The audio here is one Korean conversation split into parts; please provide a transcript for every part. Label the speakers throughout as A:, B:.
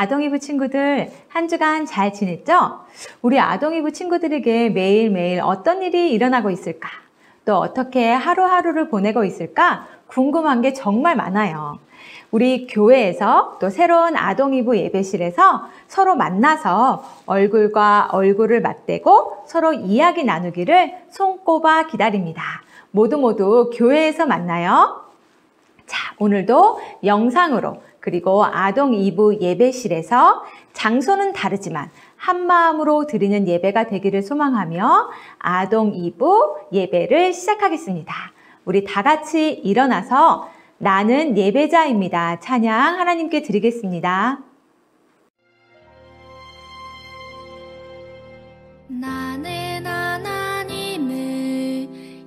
A: 아동이부 친구들 한 주간 잘 지냈죠? 우리 아동이부 친구들에게 매일매일 어떤 일이 일어나고 있을까? 또 어떻게 하루하루를 보내고 있을까? 궁금한 게 정말 많아요. 우리 교회에서 또 새로운 아동이부 예배실에서 서로 만나서 얼굴과 얼굴을 맞대고 서로 이야기 나누기를 손꼽아 기다립니다. 모두 교회에서 만나요. 자, 오늘도 영상으로 그리고 아동 2부 예배실에서 장소는 다르지만 한 마음으로 드리는 예배가 되기를 소망하며 아동 2부 예배를 시작하겠습니다. 우리 다 같이 일어나서 나는 예배자입니다. 찬양 하나님께 드리겠습니다.
B: 나는 하나님을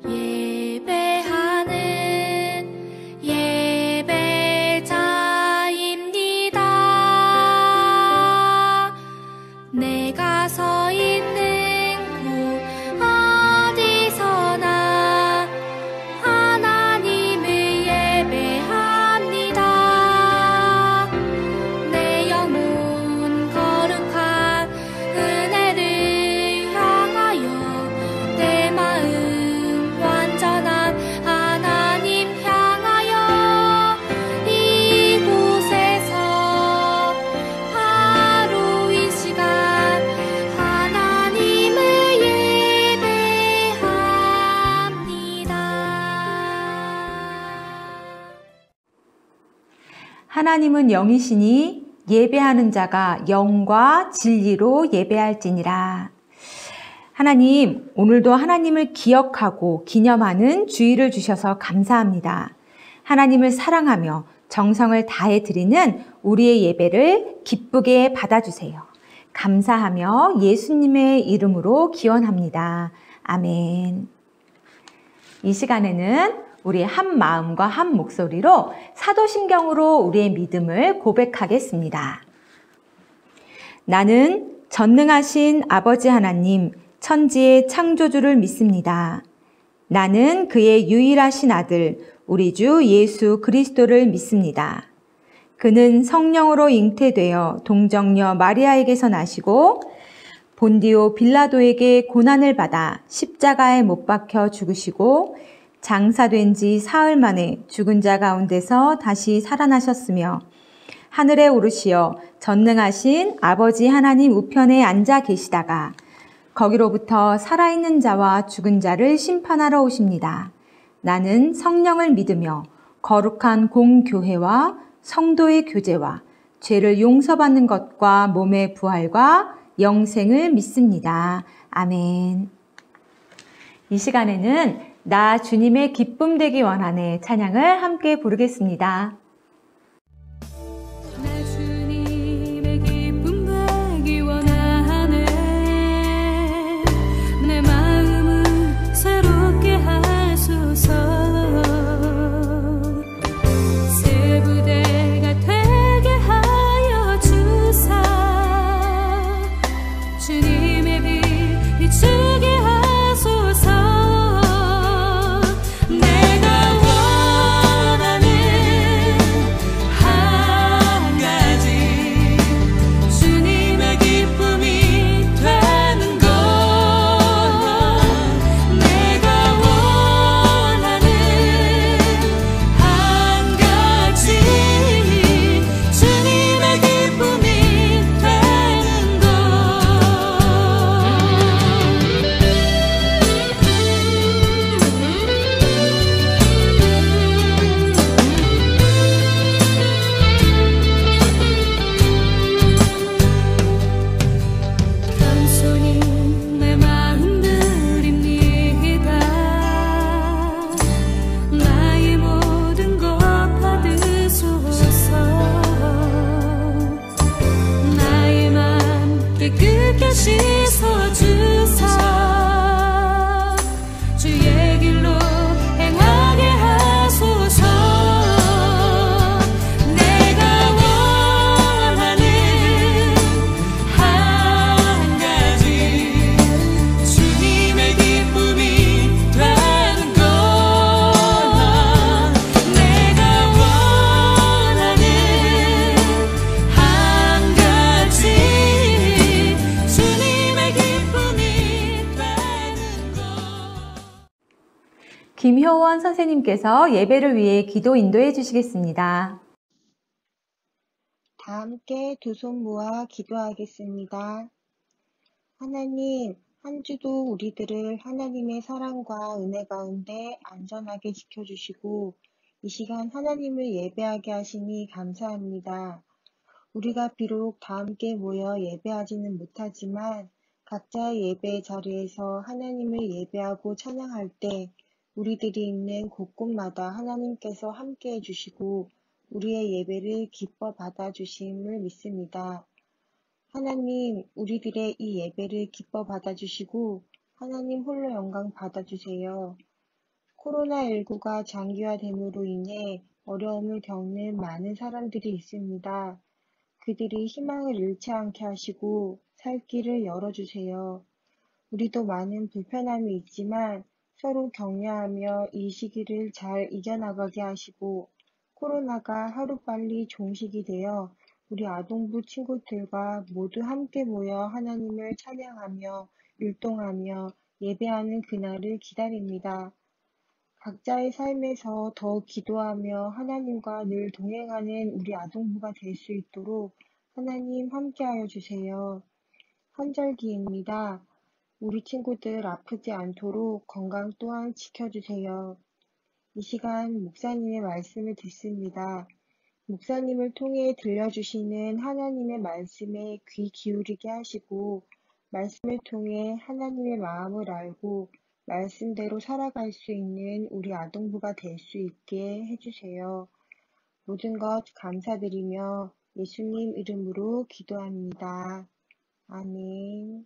B: 예배하는 예배자입니다. 내가 서 있는 곳 어디서나 하나님을 예배합니다. 내 영혼 거룩한 은혜를 향하여 내 마음 완전한 하나님 향하여 이곳에서 바로 이 시간 하나님을 예배합니다.
A: 하나님은 영이시니 예배하는 자가 영과 진리로 예배할지니라. 하나님, 오늘도 하나님을 기억하고 기념하는 주일을 주셔서 감사합니다. 하나님을 사랑하며 정성을 다해 드리는 우리의 예배를 기쁘게 받아주세요. 감사하며 예수님의 이름으로 기원합니다. 아멘. 이 시간에는 우리 한 마음과 한 목소리로 사도신경으로 우리의 믿음을 고백하겠습니다. 나는 전능하신 아버지 하나님, 천지의 창조주를 믿습니다. 나는 그의 유일하신 아들, 우리 주 예수 그리스도를 믿습니다. 그는 성령으로 잉태되어 동정녀 마리아에게서 나시고 본디오 빌라도에게 고난을 받아 십자가에 못 박혀 죽으시고 장사된 지 사흘 만에 죽은 자 가운데서 다시 살아나셨으며 하늘에 오르시어 전능하신 아버지 하나님 우편에 앉아 계시다가 거기로부터 살아있는 자와 죽은 자를 심판하러 오십니다. 나는 성령을 믿으며 거룩한 공교회와 성도의 교제와 죄를 용서받는 것과 몸의 부활과 영생을 믿습니다. 아멘. 이 시간에는 나 주님의 기쁨 되기 원하네 찬양을 함께 부르겠습니다.
B: 나 주님의 기쁨 되기 원하네. 내 마음을 새롭게 하소서. 새 부대가 되게 하여 주사. 주님의 빛 비추게 하소서.
A: 김효원 선생님께서 예배를 위해 기도 인도해 주시겠습니다.
C: 다 함께 두 손 모아 기도하겠습니다. 하나님, 한 주도 우리들을 하나님의 사랑과 은혜 가운데 안전하게 지켜주시고 이 시간 하나님을 예배하게 하시니 감사합니다. 우리가 비록 다 함께 모여 예배하지는 못하지만 각자의 예배 자리에서 하나님을 예배하고 찬양할 때 우리들이 있는 곳곳마다 하나님께서 함께 해주시고 우리의 예배를 기뻐 받아주심을 믿습니다. 하나님, 우리들의 이 예배를 기뻐 받아주시고 하나님 홀로 영광 받아주세요. 코로나19가 장기화됨으로 인해 어려움을 겪는 많은 사람들이 있습니다. 그들이 희망을 잃지 않게 하시고 살 길을 열어주세요. 우리도 많은 불편함이 있지만 서로 격려하며 이 시기를 잘 이겨나가게 하시고 코로나가 하루빨리 종식이 되어 우리 아동부 친구들과 모두 함께 모여 하나님을 찬양하며 율동하며 예배하는 그날을 기다립니다. 각자의 삶에서 더욱 기도하며 하나님과 늘 동행하는 우리 아동부가 될 수 있도록 하나님 함께하여 주세요. 환절기입니다. 우리 친구들 아프지 않도록 건강 또한 지켜주세요. 이 시간 목사님의 말씀을 듣습니다. 목사님을 통해 들려주시는 하나님의 말씀에 귀 기울이게 하시고 말씀을 통해 하나님의 마음을 알고 말씀대로 살아갈 수 있는 우리 아동부가 될 수 있게 해주세요. 모든 것 감사드리며 예수님 이름으로 기도합니다. 아멘.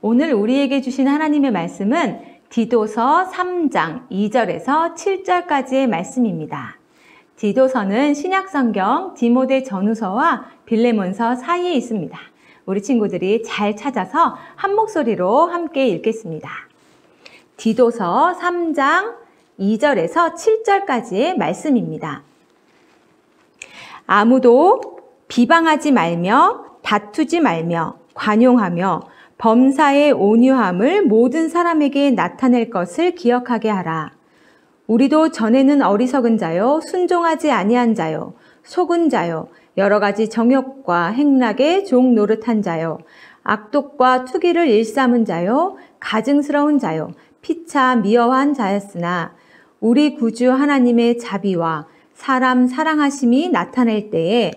A: 오늘 우리에게 주신 하나님의 말씀은 디도서 3장 2절에서 7절까지의 말씀입니다. 디도서는 신약성경 디모데 전후서와 빌레몬서 사이에 있습니다. 우리 친구들이 잘 찾아서 한 목소리로 함께 읽겠습니다. 디도서 3장 2절에서 7절까지의 말씀입니다. 아무도 비방하지 말며 다투지 말며 관용하며 범사의 온유함을 모든 사람에게 나타낼 것을 기억하게 하라. 우리도 전에는 어리석은 자요, 순종하지 아니한 자요, 속은 자요, 여러 가지 정욕과 행락에 종 노릇한 자요, 악독과 투기를 일삼은 자요, 가증스러운 자요, 피차 미워한 자였으나 우리 구주 하나님의 자비와 사람 사랑하심이 나타날 때에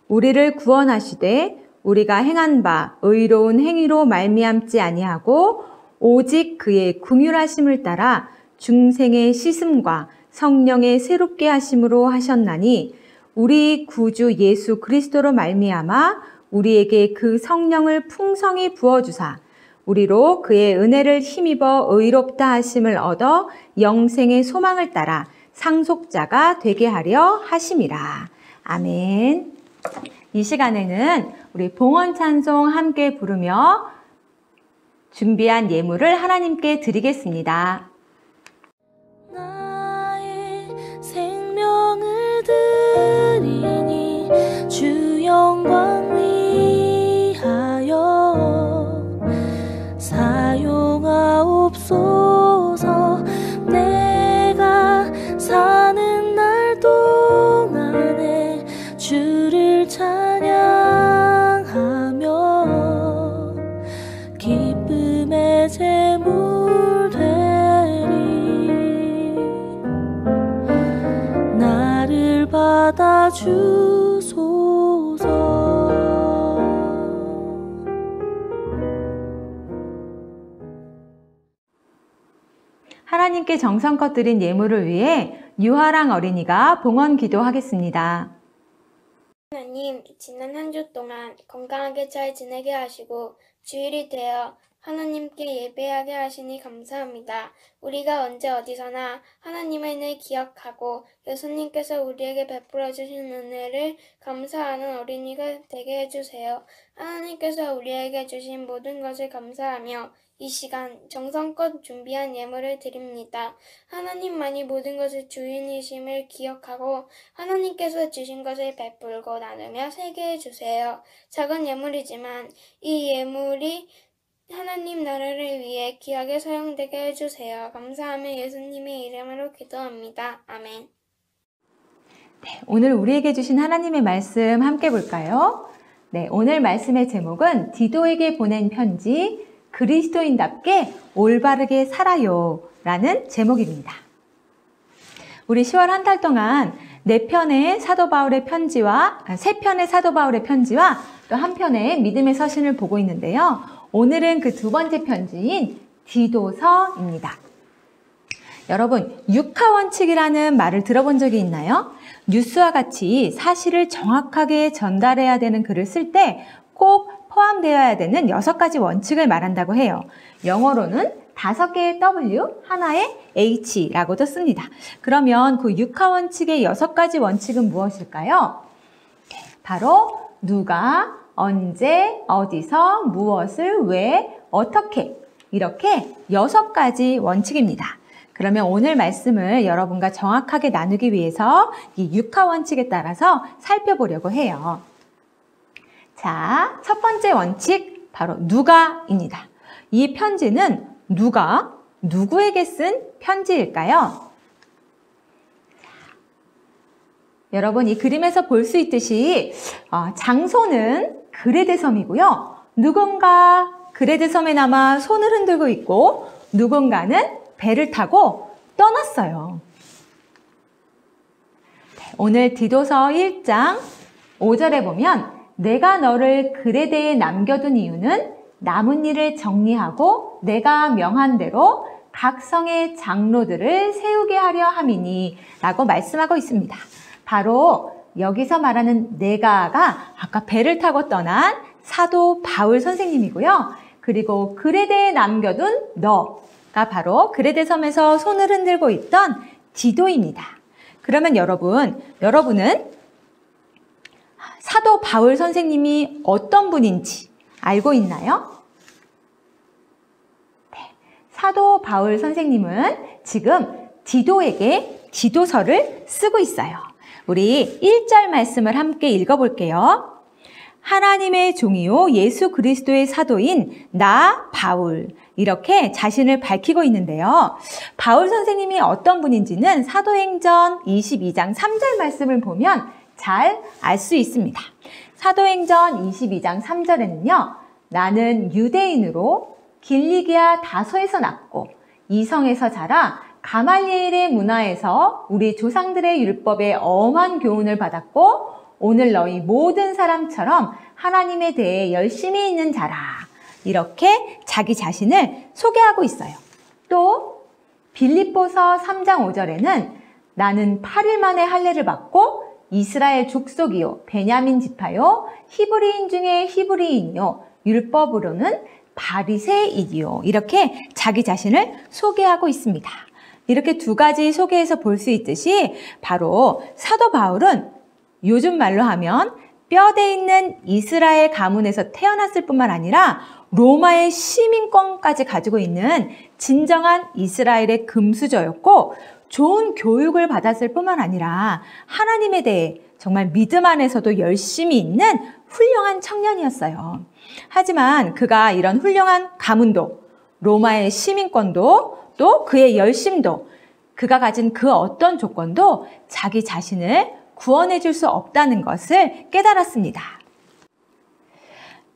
A: 우리를 구원하시되 우리가 행한 바 의로운 행위로 말미암지 아니하고 오직 그의 긍휼하심을 따라 중생의 씻음과 성령의 새롭게 하심으로 하셨나니 우리 구주 예수 그리스도로 말미암아 우리에게 그 성령을 풍성히 부어주사 우리로 그의 은혜를 힘입어 의롭다 하심을 얻어 영생의 소망을 따라 상속자가 되게 하려 하심이라. 아멘. 이 시간에는 우리 봉헌 찬송 함께 부르며 준비한 예물을 하나님께 드리겠습니다.
B: 나의 생명을 드리니 주 영광 위하여 사용하옵소서. 내가 사는 날 동안에 주를 찬양하며 기쁨의 제물 되리. 나를 받아주소서.
A: 하나님께 정성껏 드린 예물을 위해 유하랑 어린이가 봉헌 기도하겠습니다.
D: 하나님, 지난 한 주 동안 건강하게 잘 지내게 하시고 주일이 되어 하나님께 예배하게 하시니 감사합니다. 우리가 언제 어디서나 하나님의 늘 기억하고 예수님께서 우리에게 베풀어 주신 은혜를 감사하는 어린이가 되게 해주세요. 하나님께서 우리에게 주신 모든 것을 감사하며 이 시간 정성껏 준비한 예물을 드립니다. 하나님만이 모든 것을 주인이심을 기억하고 하나님께서 주신 것을 베풀고 나누며 세게 해주세요. 작은 예물이지만 이 예물이 하나님 나라를 위해 귀하게 사용되게 해주세요. 감사하며 예수님의 이름으로 기도합니다. 아멘.
A: 오늘 우리에게 주신 하나님의 말씀 함께 볼까요? 네, 오늘 말씀의 제목은 디도에게 보낸 편지, 그리스도인답게 올바르게 살아요 라는 제목입니다. 우리 10월 한 달 동안 4편의 사도 바울의 편지와 3편의 사도 바울의 편지와 또 한 편의 믿음의 서신을 보고 있는데요. 오늘은 그 두 번째 편지인 디도서입니다. 여러분, 육하원칙이라는 말을 들어본 적이 있나요? 뉴스와 같이 사실을 정확하게 전달해야 되는 글을 쓸 때 꼭 포함되어야 되는 6가지 원칙을 말한다고 해요. 영어로는 5개의 W, 하나의 H라고도 씁니다. 그러면 그 육하원칙의 6가지 원칙은 무엇일까요? 바로 누가, 언제, 어디서, 무엇을, 왜, 어떻게 이렇게 6가지 원칙입니다. 그러면 오늘 말씀을 여러분과 정확하게 나누기 위해서 이 육하원칙에 따라서 살펴보려고 해요. 자, 첫 번째 원칙 바로 누가입니다. 이 편지는 누가, 누구에게 쓴 편지일까요? 여러분, 이 그림에서 볼 수 있듯이 장소는 그레데 섬이고요. 누군가 그레데 섬에 남아 손을 흔들고 있고 누군가는 배를 타고 떠났어요. 오늘 디도서 1장 5절에 보면 내가 너를 그레데에 남겨둔 이유는 남은 일을 정리하고 내가 명한 대로 각 성의 장로들을 세우게 하려 함이니 라고 말씀하고 있습니다. 바로 여기서 말하는 내가가 아까 배를 타고 떠난 사도 바울 선생님이고요. 그리고 그레데에 남겨둔 너가 바로 그레데 섬에서 손을 흔들고 있던 디도입니다. 그러면 여러분은 사도 바울 선생님이 어떤 분인지 알고 있나요? 네, 사도 바울 선생님은 지금 디도에게 디도서를 쓰고 있어요. 우리 1절 말씀을 함께 읽어볼게요. 하나님의 종이요 예수 그리스도의 사도인 나 바울 이렇게 자신을 밝히고 있는데요. 바울 선생님이 어떤 분인지는 사도행전 22장 3절 말씀을 보면 잘 알 수 있습니다. 사도행전 22장 3절에는요. 나는 유대인으로 길리기아 다소에서 났고 이성에서 자라 가말리엘의 문화에서 우리 조상들의 율법에 엄한 교훈을 받았고 오늘 너희 모든 사람처럼 하나님에 대해 열심히 있는 자라. 이렇게 자기 자신을 소개하고 있어요. 또 빌립보서 3장 5절에는 나는 8일 만에 할례를 받고 이스라엘 족속이요 베냐민 지파요 히브리인 중에 히브리인이요 율법으로는 바리새인이요 이렇게 자기 자신을 소개하고 있습니다. 이렇게 2가지 소개에서 볼 수 있듯이 바로 사도 바울은 요즘 말로 하면 뼈대 있는 이스라엘 가문에서 태어났을 뿐만 아니라 로마의 시민권까지 가지고 있는 진정한 이스라엘의 금수저였고 좋은 교육을 받았을 뿐만 아니라 하나님에 대해 정말 믿음 안에서도 열심히 있는 훌륭한 청년이었어요. 하지만 그가 이런 훌륭한 가문도 로마의 시민권도 또 그의 열심도 그가 가진 그 어떤 조건도 자기 자신을 구원해 줄 수 없다는 것을 깨달았습니다.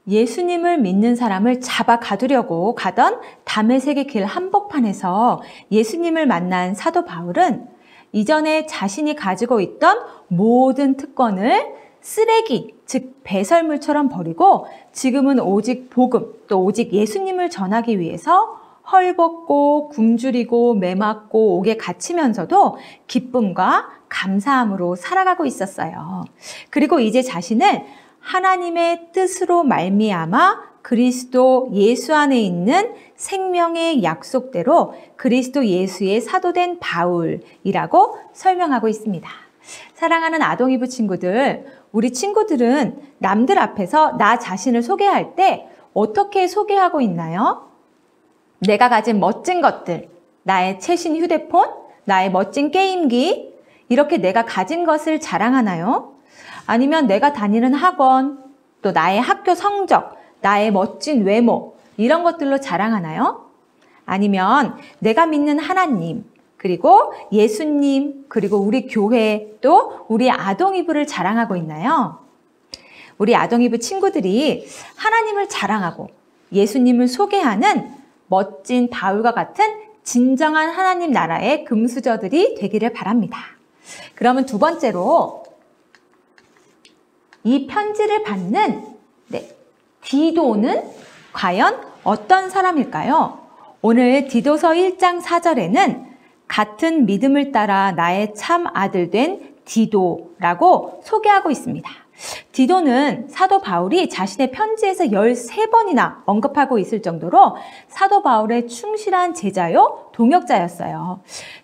A: 예수님을 믿는 사람을 잡아 가두려고 가던 다메섹의 길 한복판에서 예수님을 만난 사도 바울은 이전에 자신이 가지고 있던 모든 특권을 쓰레기, 즉 배설물처럼 버리고 지금은 오직 복음, 또 오직 예수님을 전하기 위해서 헐벗고 굶주리고 매맞고 옥에 갇히면서도 기쁨과 감사함으로 살아가고 있었어요. 그리고 이제 자신을 하나님의 뜻으로 말미암아 그리스도 예수 안에 있는 생명의 약속대로 그리스도 예수의 사도된 바울이라고 설명하고 있습니다. 사랑하는 아동이부 친구들, 우리 친구들은 남들 앞에서 나 자신을 소개할 때 어떻게 소개하고 있나요? 내가 가진 멋진 것들, 나의 최신 휴대폰, 나의 멋진 게임기, 이렇게 내가 가진 것을 자랑하나요? 아니면 내가 다니는 학원, 또 나의 학교 성적, 나의 멋진 외모, 이런 것들로 자랑하나요? 아니면 내가 믿는 하나님, 그리고 예수님, 그리고 우리 교회, 또 우리 아동이브를 자랑하고 있나요? 우리 아동이브 친구들이 하나님을 자랑하고 예수님을 소개하는 멋진 바울과 같은 진정한 하나님 나라의 금수저들이 되기를 바랍니다. 그러면 두 번째로 이 편지를 받는 디도는 과연 어떤 사람일까요? 오늘 디도서 1장 4절에는 같은 믿음을 따라 나의 참 아들 된 디도라고 소개하고 있습니다. 디도는 사도 바울이 자신의 편지에서 13번이나 언급하고 있을 정도로 사도 바울의 충실한 제자요 동역자였어요.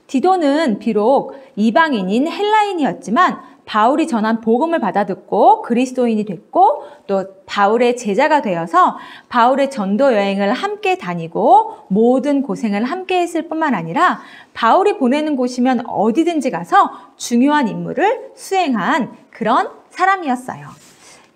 A: 디도는 비록 이방인인 헬라인이었지만 바울이 전한 복음을 받아듣고 그리스도인이 됐고 또 바울의 제자가 되어서 바울의 전도 여행을 함께 다니고 모든 고생을 함께 했을 뿐만 아니라 바울이 보내는 곳이면 어디든지 가서 중요한 임무를 수행한 그런 사람이었어요.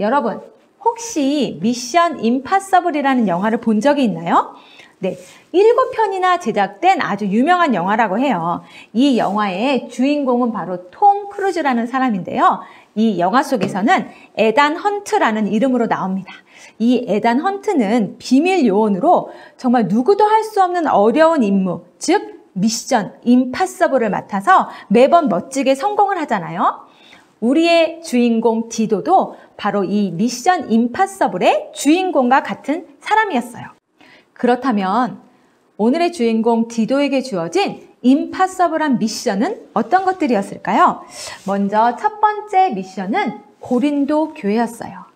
A: 여러분, 혹시 미션 임파서블이라는 영화를 본 적이 있나요? 네, 7편이나 제작된 아주 유명한 영화라고 해요. 이 영화의 주인공은 바로 톰 크루즈라는 사람인데요. 이 영화 속에서는 에단 헌트라는 이름으로 나옵니다. 이 에단 헌트는 비밀 요원으로 정말 누구도 할 수 없는 어려운 임무, 즉 미션 임파서블을 맡아서 매번 멋지게 성공을 하잖아요. 우리의 주인공 디도도 바로 이 미션 임파서블의 주인공과 같은 사람이었어요. 그렇다면 오늘의 주인공 디도에게 주어진 임파서블한 미션은 어떤 것들이었을까요? 먼저 첫 번째 미션은 고린도 교회였어요.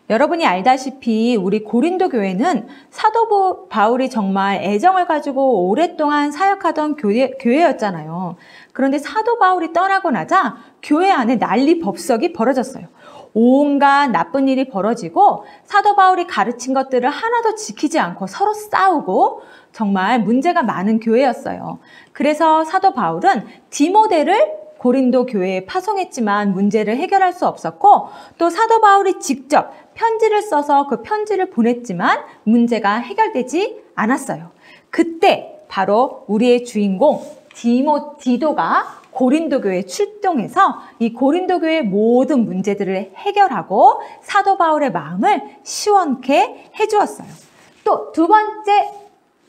A: 여러분이 알다시피 우리 고린도 교회는 사도 바울이 정말 애정을 가지고 오랫동안 사역하던 교회였잖아요. 그런데 사도 바울이 떠나고 나자 교회 안에 난리 법석이 벌어졌어요. 온갖 나쁜 일이 벌어지고 사도 바울이 가르친 것들을 하나도 지키지 않고 서로 싸우고 정말 문제가 많은 교회였어요. 그래서 사도 바울은 디모데를 고린도 교회에 파송했지만 문제를 해결할 수 없었고 또 사도 바울이 직접 편지를 써서 그 편지를 보냈지만 문제가 해결되지 않았어요. 그때 바로 우리의 주인공 디도가 고린도 교회에 출동해서 이 고린도 교회의 모든 문제들을 해결하고 사도 바울의 마음을 시원케 해주었어요. 또 두 번째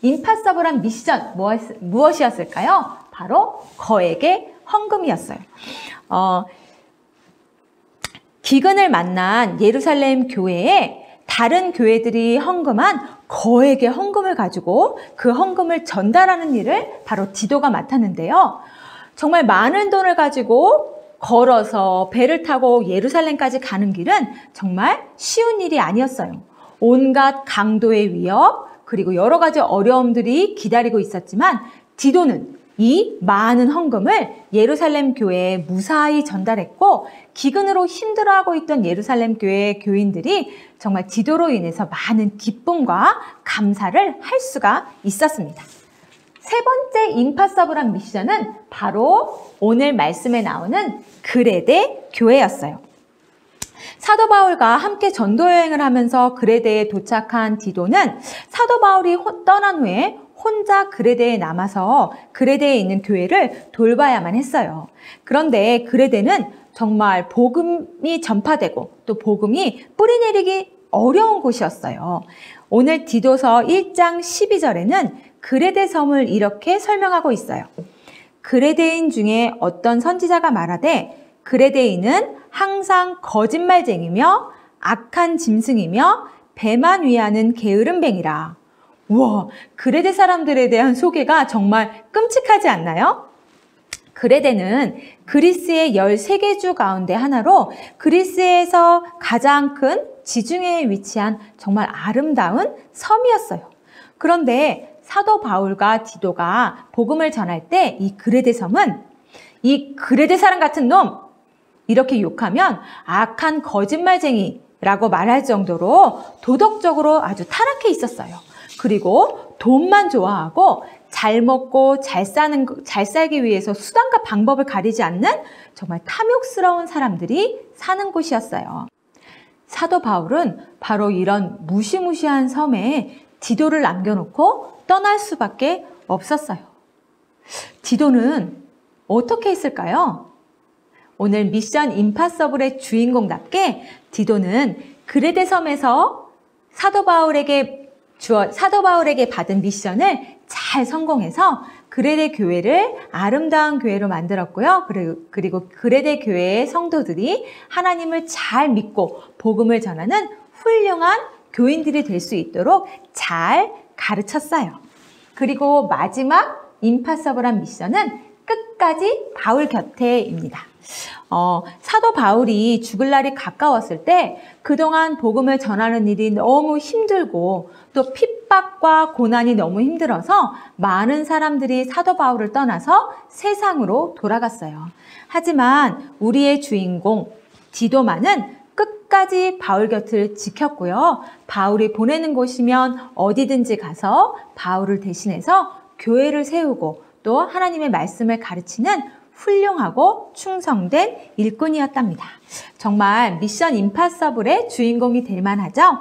A: 임파서블한 미션 무엇이었을까요? 바로 거액의 헌금이었어요. 기근을 만난 예루살렘 교회에 다른 교회들이 헌금한 거액의 헌금을 가지고 그 헌금을 전달하는 일을 바로 디도가 맡았는데요. 정말 많은 돈을 가지고 걸어서 배를 타고 예루살렘까지 가는 길은 정말 쉬운 일이 아니었어요. 온갖 강도의 위협, 그리고 여러 가지 어려움들이 기다리고 있었지만 디도는 이 많은 헌금을 예루살렘 교회에 무사히 전달했고 기근으로 힘들어하고 있던 예루살렘 교회 교인들이 정말 디도로 인해서 많은 기쁨과 감사를 할 수가 있었습니다. 세 번째 임파서블한 미션은 바로 오늘 말씀에 나오는 그레데 교회였어요. 사도 바울과 함께 전도여행을 하면서 그레데에 도착한 디도는 사도 바울이 떠난 후에 혼자 그레데에 남아서 그레데에 있는 교회를 돌봐야만 했어요. 그런데 그레데는 정말 복음이 전파되고 또 복음이 뿌리내리기 어려운 곳이었어요. 오늘 디도서 1장 12절에는 그레데 섬을 이렇게 설명하고 있어요. 그레데인 중에 어떤 선지자가 말하되 그레데인은 항상 거짓말쟁이며 악한 짐승이며 배만 위하는 게으름뱅이라. 우와, 그레데 사람들에 대한 소개가 정말 끔찍하지 않나요? 그레데는 그리스의 13개 주 가운데 하나로 그리스에서 가장 큰 지중해에 위치한 정말 아름다운 섬이었어요. 그런데 사도 바울과 디도가 복음을 전할 때 이 그레데 섬은 이 그레데 사람 같은 놈! 이렇게 욕하면 악한 거짓말쟁이라고 말할 정도로 도덕적으로 아주 타락해 있었어요. 그리고 돈만 좋아하고 잘 먹고 잘 살기 위해서 수단과 방법을 가리지 않는 정말 탐욕스러운 사람들이 사는 곳이었어요. 사도 바울은 바로 이런 무시무시한 섬에 디도를 남겨놓고 떠날 수밖에 없었어요. 디도는 어떻게 했을까요? 오늘 미션 임파서블의 주인공답게 디도는 그레데 섬에서 사도 바울에게 받은 미션을 잘 성공해서 그레데 교회를 아름다운 교회로 만들었고요. 그리고 그레데 교회의 성도들이 하나님을 잘 믿고 복음을 전하는 훌륭한 교인들이 될 수 있도록 잘 가르쳤어요. 그리고 마지막 임파서블한 미션은 끝까지 바울 곁에입니다. 사도 바울이 죽을 날이 가까웠을 때 그동안 복음을 전하는 일이 너무 힘들고 또 핍박과 고난이 너무 힘들어서 많은 사람들이 사도 바울을 떠나서 세상으로 돌아갔어요. 하지만 우리의 주인공 디도만은 끝까지 바울 곁을 지켰고요. 바울이 보내는 곳이면 어디든지 가서 바울을 대신해서 교회를 세우고 또 하나님의 말씀을 가르치는 훌륭하고 충성된 일꾼이었답니다. 정말 미션 임파서블의 주인공이 될 만하죠?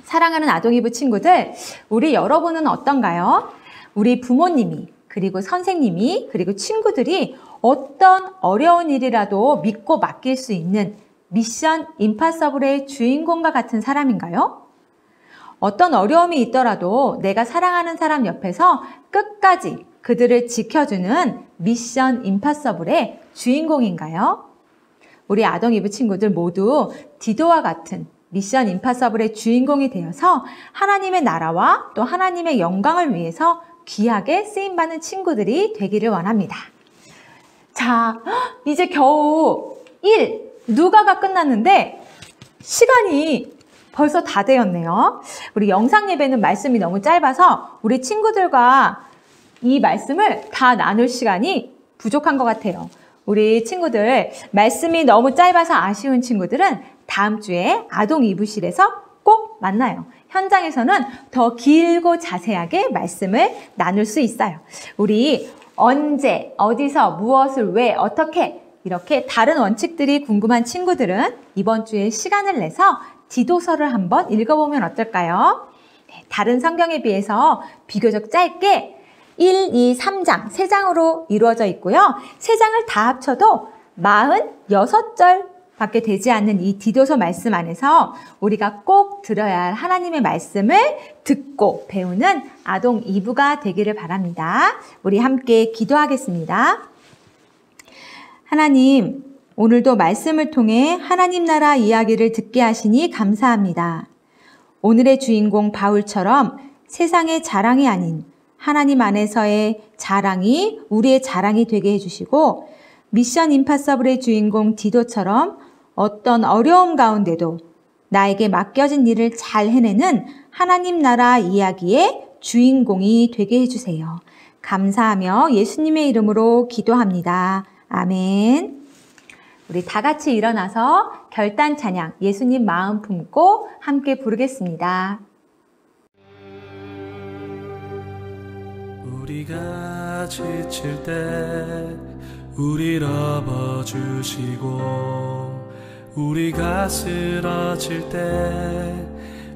A: 사랑하는 아동이부 친구들, 우리 여러분은 어떤가요? 우리 부모님이, 그리고 선생님이, 그리고 친구들이 어떤 어려운 일이라도 믿고 맡길 수 있는 미션 임파서블의 주인공과 같은 사람인가요? 어떤 어려움이 있더라도 내가 사랑하는 사람 옆에서 끝까지 그들을 지켜주는 미션 임파서블의 주인공인가요? 우리 아동이부 친구들 모두 디도와 같은 미션 임파서블의 주인공이 되어서 하나님의 나라와 또 하나님의 영광을 위해서 귀하게 쓰임받는 친구들이 되기를 원합니다. 자, 이제 겨우 누가가 끝났는데 시간이 벌써 다 되었네요. 우리 영상 예배는 말씀이 너무 짧아서 우리 친구들과 이 말씀을 다 나눌 시간이 부족한 것 같아요. 우리 친구들 말씀이 너무 짧아서 아쉬운 친구들은 다음 주에 아동 이부실에서 꼭 만나요. 현장에서는 더 길고 자세하게 말씀을 나눌 수 있어요. 우리 언제, 어디서, 무엇을, 왜, 어떻게 이렇게 다른 원칙들이 궁금한 친구들은 이번 주에 시간을 내서 디도서를 한번 읽어보면 어떨까요? 다른 성경에 비해서 비교적 짧게 1, 2, 3장, 3장으로 이루어져 있고요. 3장을 다 합쳐도 46절 밖에 되지 않는 이 디도서 말씀 안에서 우리가 꼭 들어야 할 하나님의 말씀을 듣고 배우는 아동 2부가 되기를 바랍니다. 우리 함께 기도하겠습니다. 하나님, 오늘도 말씀을 통해 하나님 나라 이야기를 듣게 하시니 감사합니다. 오늘의 주인공 바울처럼 세상의 자랑이 아닌 하나님 안에서의 자랑이 우리의 자랑이 되게 해주시고 미션 임파서블의 주인공 디도처럼 어떤 어려움 가운데도 나에게 맡겨진 일을 잘 해내는 하나님 나라 이야기의 주인공이 되게 해주세요. 감사하며 예수님의 이름으로 기도합니다. 아멘. 우리 다 같이 일어나서 결단 찬양 예수님 마음 품고 함께 부르겠습니다.
E: 우리가 지칠 때 우릴 업어주시고 우리가 쓰러질 때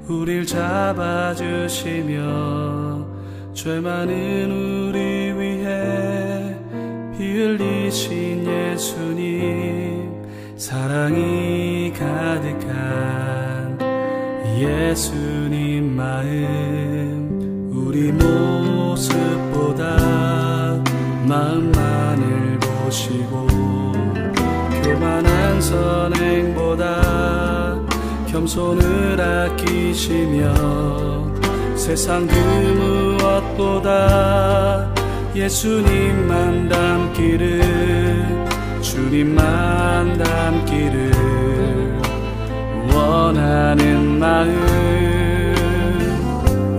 E: 우릴 잡아주시며 죄 많은 우리 위해 피 흘리신 예수님 사랑이 가득한 예수님 마음 우리 모습보다 마음만을 보시고 교만한 선행보다 겸손을 아끼시며 세상 그 무엇보다 예수님만 닮기를 주님만 닮기를 원하는 마음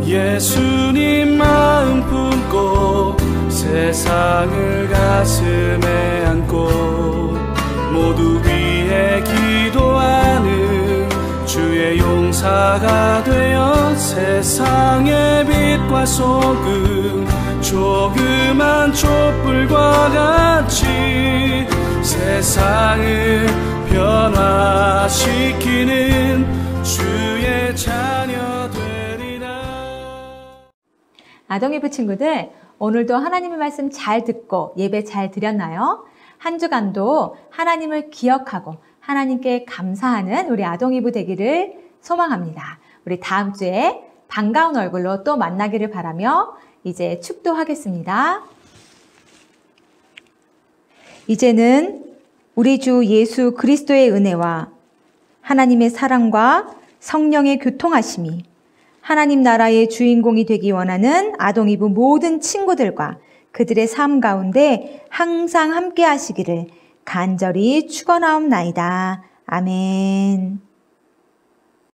E: 예수님 마음 품고 세상을 가슴에 안고 모두 위해 기도하는 주의 용사가 되어 세상의 빛과 소금 조그만 촛불과 같이 세상을 변화시키는 주의 자녀 되리라.
A: 아동이부 친구들, 오늘도 하나님의 말씀 잘 듣고 예배 잘 드렸나요? 한 주간도 하나님을 기억하고 하나님께 감사하는 우리 아동이부 되기를 소망합니다. 우리 다음 주에 반가운 얼굴로 또 만나기를 바라며 이제 축도하겠습니다. 이제는 우리 주 예수 그리스도의 은혜와 하나님의 사랑과 성령의 교통하심이 하나님 나라의 주인공이 되기 원하는 아동이부 모든 친구들과 그들의 삶 가운데 항상 함께 하시기를 간절히 축원하옵나이다. 아멘.